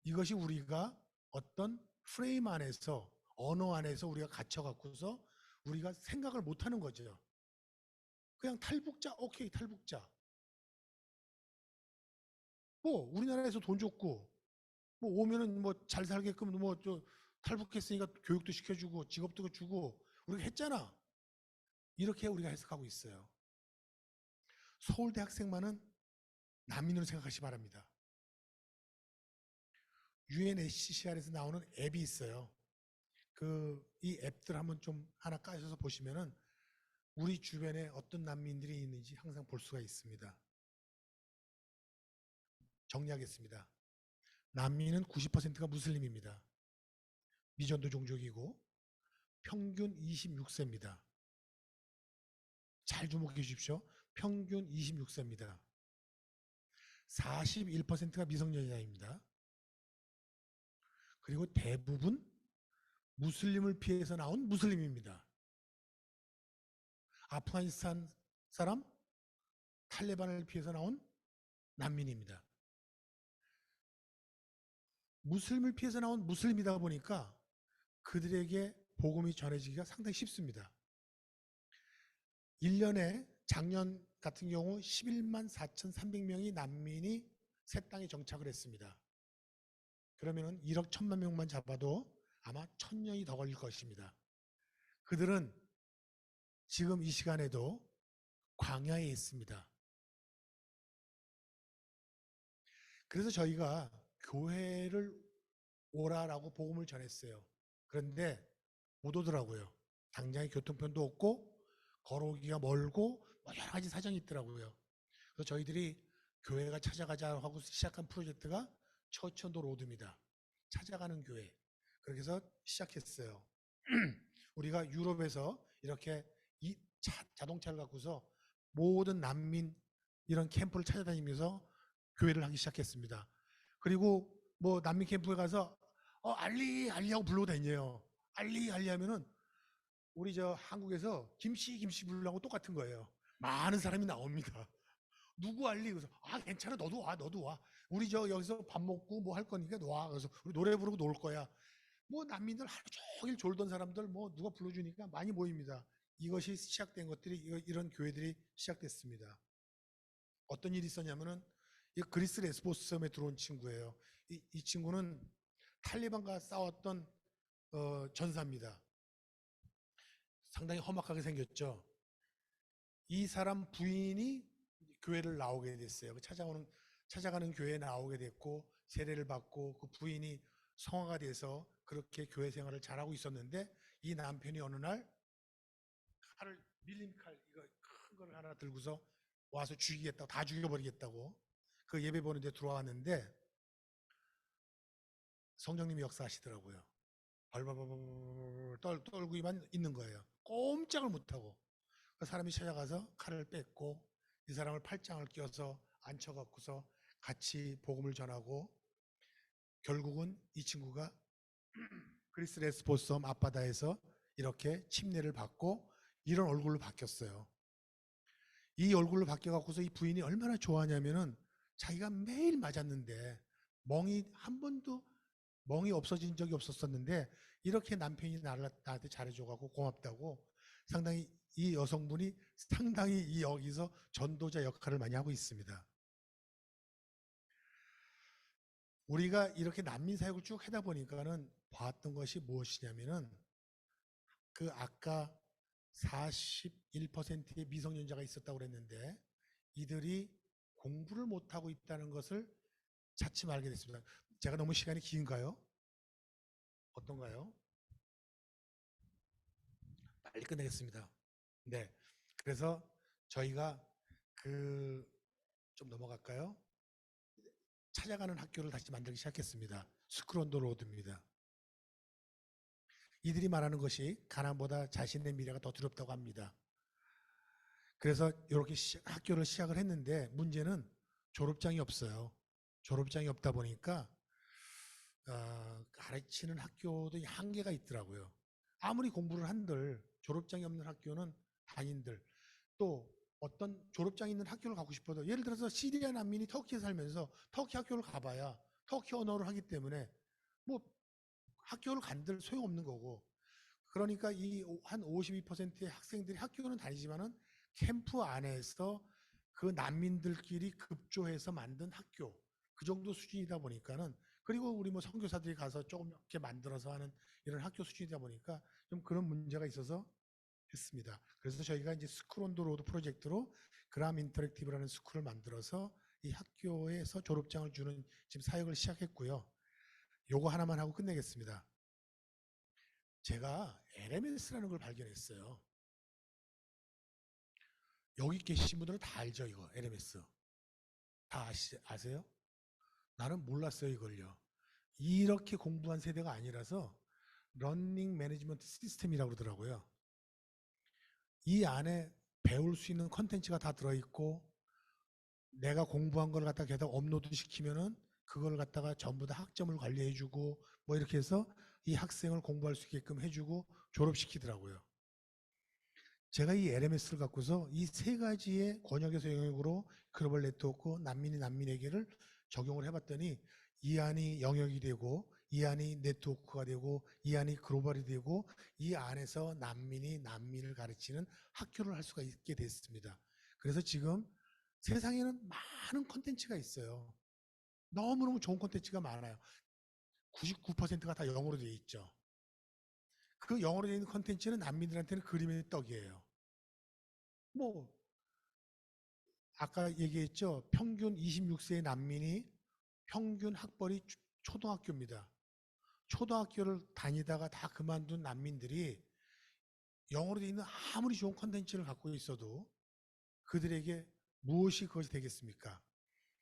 A: 이것이 우리가 어떤 프레임 안에서 언어 안에서 우리가 갇혀갖고서 우리가 생각을 못하는 거죠. 그냥 탈북자, 오케이 탈북자. 뭐 우리나라에서 돈 줬고 뭐 오면은 뭐 잘 살게끔 뭐 저 탈북했으니까 교육도 시켜주고 직업도 주고 우리가 했잖아. 이렇게 우리가 해석하고 있어요. 서울대 학생만은 난민으로 생각하시 바랍니다. UNHCR에서 나오는 앱이 있어요. 이 앱들 한번 좀 하나 까셔서 보시면은 우리 주변에 어떤 난민들이 있는지 항상 볼 수가 있습니다. 정리하겠습니다. 난민은 90%가 무슬림입니다. 미전도 종족이고 평균 26세입니다. 잘 주목해 주십시오. 평균 26세입니다. 41%가 미성년자입니다. 그리고 대부분 무슬림을 피해서 나온 무슬림입니다. 아프가니스탄 사람, 탈레반을 피해서 나온 난민입니다. 무슬림을 피해서 나온 무슬림이다 보니까 그들에게 복음이 전해지기가 상당히 쉽습니다. 1년에 작년 같은 경우 11만 4,300명이 난민이 새 땅에 정착을 했습니다. 그러면 1억 1천만 명만 잡아도 아마 1,000년이 더 걸릴 것입니다. 그들은 지금 이 시간에도 광야에 있습니다. 그래서 저희가 교회를 오라라고 복음을 전했어요. 그런데 못 오더라고요. 당장에 교통편도 없고 걸어오기가 멀고 여러 가지 사정이 있더라고요. 그래서 저희들이 교회가 찾아가자 하고 시작한 프로젝트가 처치 온 더 로드입니다. 찾아가는 교회. 그렇게 해서 시작했어요. 우리가 유럽에서 이렇게 자동차를 갖고서 모든 난민 이런 캠프를 찾아다니면서 교회를 하기 시작했습니다. 그리고 뭐 난민 캠프에 가서 알리 알리하고 불러고 다녀요. 알리 알리 하면은 우리 저 한국에서 김씨 부르려고 똑같은 거예요. 많은 사람이 나옵니다. 누구 알리? 그래서 괜찮아 너도 와 너도 와. 우리 저 여기서 밥 먹고 뭐 할 거니까 와. 그래서 우리 노래 부르고 놀 거야. 뭐 난민들 하루 종일 졸던 사람들 뭐 누가 불러주니까 많이 모입니다. 이것이 시작된 것들이 이런 교회들이 시작됐습니다. 어떤 일이 있었냐면은 이 그리스 레스보스 섬에 들어온 친구예요. 이 친구는 탈리반과 싸웠던 전사입니다. 상당히 험악하게 생겼죠. 이 사람 부인이 교회를 나오게 됐어요. 찾아가는 교회에 나오게 됐고 세례를 받고 그 부인이 성화가 돼서 그렇게 교회 생활을 잘하고 있었는데 이 남편이 어느 날 밀림칼 이거 큰 걸 하나 들고서 와서 죽이겠다고 다 죽여버리겠다고 그 예배 보는데 들어왔는데 성령님이 역사하시더라고요. 벌벌벌벌 떨고만 있는 거예요. 꼼짝을 못하고 그 사람이 찾아가서 칼을 뺐고 이 사람을 팔짱을 껴서 앉혀갖고서 같이 복음을 전하고 결국은 이 친구가 그리스 레스포섬 앞바다에서 이렇게 침례를 받고 이런 얼굴로 바뀌었어요. 이 얼굴로 바뀌어갖고서 이 부인이 얼마나 좋아하냐면은 자기가 매일 맞았는데 멍이 없어진 적이 없었었는데 이렇게 남편이 나한테 잘해줘가고 고맙다고 상당히 이 여성분이 상당히 여기서 전도자 역할을 많이 하고 있습니다. 우리가 이렇게 난민 사역을 쭉 하다 보니까는 봤던 것이 무엇이냐면은 그 아까 41%의 미성년자가 있었다고 그랬는데 이들이 공부를 못하고 있다는 것을 차츰 알게 됐습니다. 제가 너무 시간이 긴가요? 어떤가요? 빨리 끝내겠습니다. 네. 그래서 저희가 그 좀 넘어갈까요? 찾아가는 학교를 다시 만들기 시작했습니다. 스쿨 온 더 로드입니다. 이들이 말하는 것이 가난보다 자신의 미래가 더 두렵다고 합니다. 그래서 이렇게 학교를 시작을 했는데 문제는 졸업장이 없어요. 졸업장이 없다 보니까 가르치는 학교도 한계가 있더라고요. 아무리 공부를 한들 졸업장이 없는 학교는 단인들 또 어떤 졸업장이 있는 학교를 가고 싶어도 예를 들어서 시리아 난민이 터키에 살면서 터키 학교를 가봐야 터키 언어를 하기 때문에 뭐 학교를 간들 소용없는 거고 그러니까 이 한 52%의 학생들이 학교는 다니지만은 캠프 안에서 그 난민들끼리 급조해서 만든 학교 그 정도 수준이다 보니까는 그리고 우리 뭐 선교사들이 가서 조금 이렇게 만들어서 하는 이런 학교 수준이다 보니까 좀 그런 문제가 있어서 했습니다. 그래서 저희가 이제 스쿨 온 더 로드 프로젝트로 그람 인터랙티브라는 스쿨을 만들어서 이 학교에서 졸업장을 주는 지금 사역을 시작했고요. 요거 하나만 하고 끝내겠습니다. 제가 LMS라는 걸 발견했어요. 여기 계신 분들은 다 알죠, 이거 LMS. 다 아세요? 나는 몰랐어요, 이걸요. 이렇게 공부한 세대가 아니라서 러닝 매니지먼트 시스템이라고 그러더라고요. 이 안에 배울 수 있는 컨텐츠가 다 들어있고 내가 공부한 걸 갖다가 게다가 업로드 시키면은 그걸 갖다가 전부 다 학점을 관리해주고 뭐 이렇게 해서 이 학생을 공부할 수 있게끔 해주고 졸업시키더라고요. 제가 이 LMS를 갖고서 이 세 가지의 권역에서 영역으로 글로벌 네트워크 난민이 난민에게를 적용을 해봤더니 이 안이 영역이 되고 이 안이 네트워크가 되고 이 안이 글로벌이 되고 이 안에서 난민이 난민을 가르치는 학교를 할 수가 있게 됐습니다. 그래서 지금 세상에는 많은 콘텐츠가 있어요. 너무너무 좋은 콘텐츠가 많아요. 99%가 다 영어로 되어 있죠. 그 영어로 되어 있는 콘텐츠는 난민들한테는 그림의 떡이에요. 뭐 아까 얘기했죠. 평균 26세의 난민이 평균 학벌이 초등학교입니다. 초등학교를 다니다가 다 그만둔 난민들이 영어로 되어 있는 아무리 좋은 콘텐츠를 갖고 있어도 그들에게 무엇이 그것이 되겠습니까?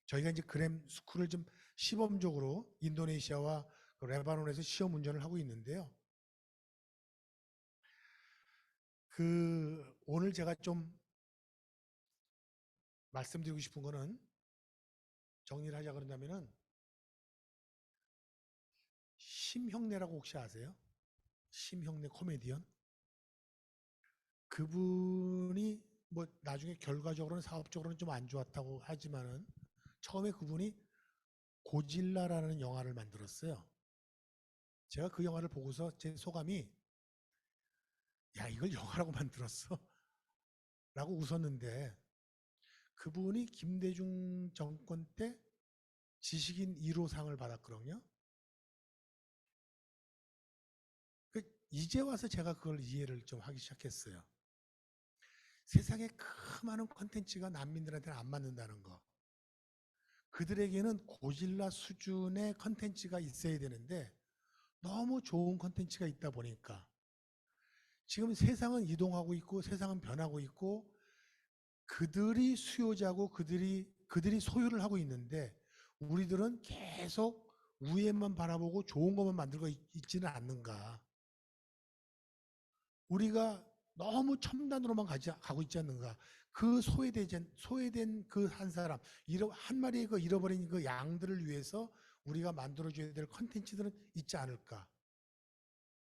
A: 저희가 이제 그램 스쿨을 좀 시범적으로 인도네시아와 레바논에서 시험 운전을 하고 있는데요. 오늘 제가 좀 말씀드리고 싶은 거는 정리를 하자 그런다면은 심형래라고 혹시 아세요? 심형래 코미디언? 그분이 뭐 나중에 결과적으로는 사업적으로는 좀 안 좋았다고 하지만은 처음에 그분이 고질라라는 영화를 만들었어요. 제가 그 영화를 보고서 제 소감이 야 이걸 영화라고 만들었어? 라고 웃었는데 그분이 김대중 정권 때 지식인 1호상을 받았거든요. 이제 와서 제가 그걸 이해를 좀 하기 시작했어요. 세상에 그 많은 콘텐츠가 난민들한테는 안 맞는다는 거. 그들에게는 고질라 수준의 컨텐츠가 있어야 되는데 너무 좋은 컨텐츠가 있다 보니까 지금 세상은 이동하고 있고 세상은 변하고 있고 그들이 수요자고 그들이 소유를 하고 있는데 우리들은 계속 위에만 바라보고 좋은 것만 만들고 있지는 않는가. 우리가 너무 첨단으로만 가고 있지 않는가. 그 소외된 그 한 사람, 한 마리의 그 잃어버린 그 양들을 위해서 우리가 만들어줘야 될 컨텐츠들은 있지 않을까.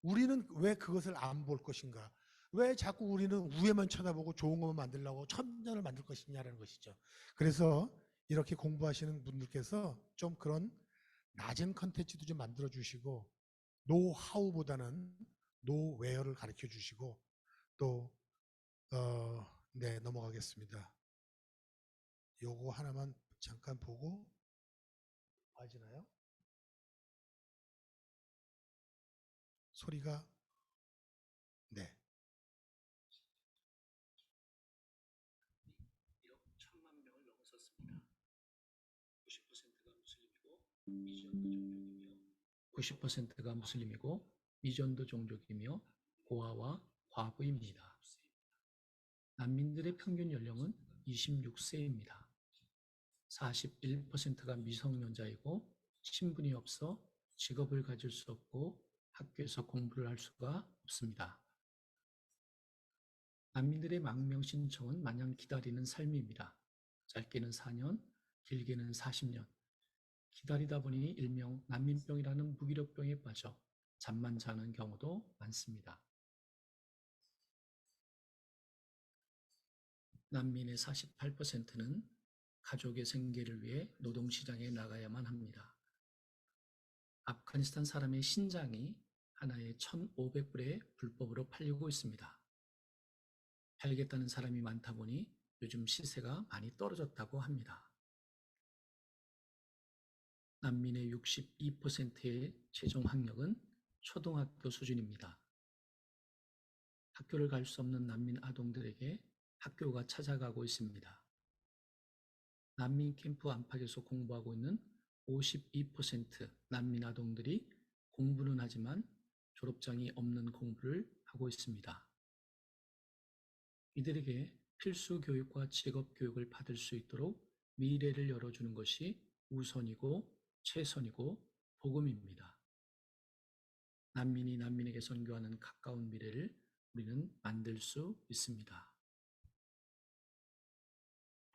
A: 우리는 왜 그것을 안 볼 것인가? 왜 자꾸 우리는 위에만 쳐다보고 좋은 것만 만들려고 천년을 만들 것이냐라는 것이죠. 그래서 이렇게 공부하시는 분들께서 좀 그런 낮은 컨텐츠도 좀 만들어 주시고 노하우보다는 노웨어를 가르쳐 주시고 또 네, 넘어가겠습니다. 요거 하나만 잠깐 보고 빠지나요? 소리가 네.
B: 1억 1천만 명을 넘어섰습니다. 90%가 무슬림이고 미전도 종족이며 90%가 무슬림이고 미전도 종족이며 고아와 과부입니다. 난민들의 평균 연령은 26세입니다. 41%가 미성년자이고 신분이 없어 직업을 가질 수 없고 학교에서 공부를 할 수가 없습니다. 난민들의 망명 신청은 마냥 기다리는 삶입니다. 짧게는 4년, 길게는 40년. 기다리다 보니 일명 난민병이라는 무기력병에 빠져 잠만 자는 경우도 많습니다. 난민의 48%는 가족의 생계를 위해 노동시장에 나가야만 합니다. 아프가니스탄 사람의 신장이 하나에 1,500불에 불법으로 팔리고 있습니다. 팔겠다는 사람이 많다 보니 요즘 시세가 많이 떨어졌다고 합니다. 난민의 62%의 최종 학력은 초등학교 수준입니다. 학교를 갈 수 없는 난민 아동들에게 학교가 찾아가고 있습니다. 난민 캠프 안팎에서 공부하고 있는 52% 난민 아동들이 공부는 하지만 졸업장이 없는 공부를 하고 있습니다. 이들에게 필수 교육과 직업 교육을 받을 수 있도록 미래를 열어주는 것이 우선이고 최선이고 복음입니다. 난민이 난민에게 선교하는 가까운 미래를 우리는 만들 수 있습니다.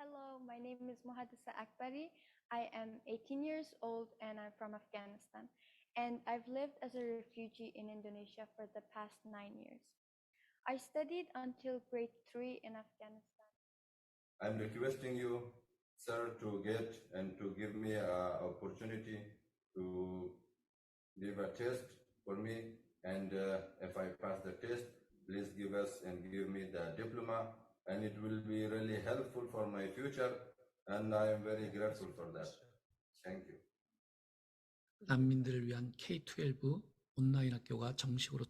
C: Hello, my name is Mohadisa Akbari. I am 18 years old and I'm from Afghanistan. And I've lived as a refugee in Indonesia for the past 9 years. I studied until grade 3 in Afghanistan.
D: I'm requesting you, sir, to get and to give me an opportunity to give a test for me. And if I pass the test, please give us and give me the diploma. And it will be really helpful for my future. And I am very grateful for that. Thank you.
B: 난민들을 위한 K-12 온라인 학교가 정식으로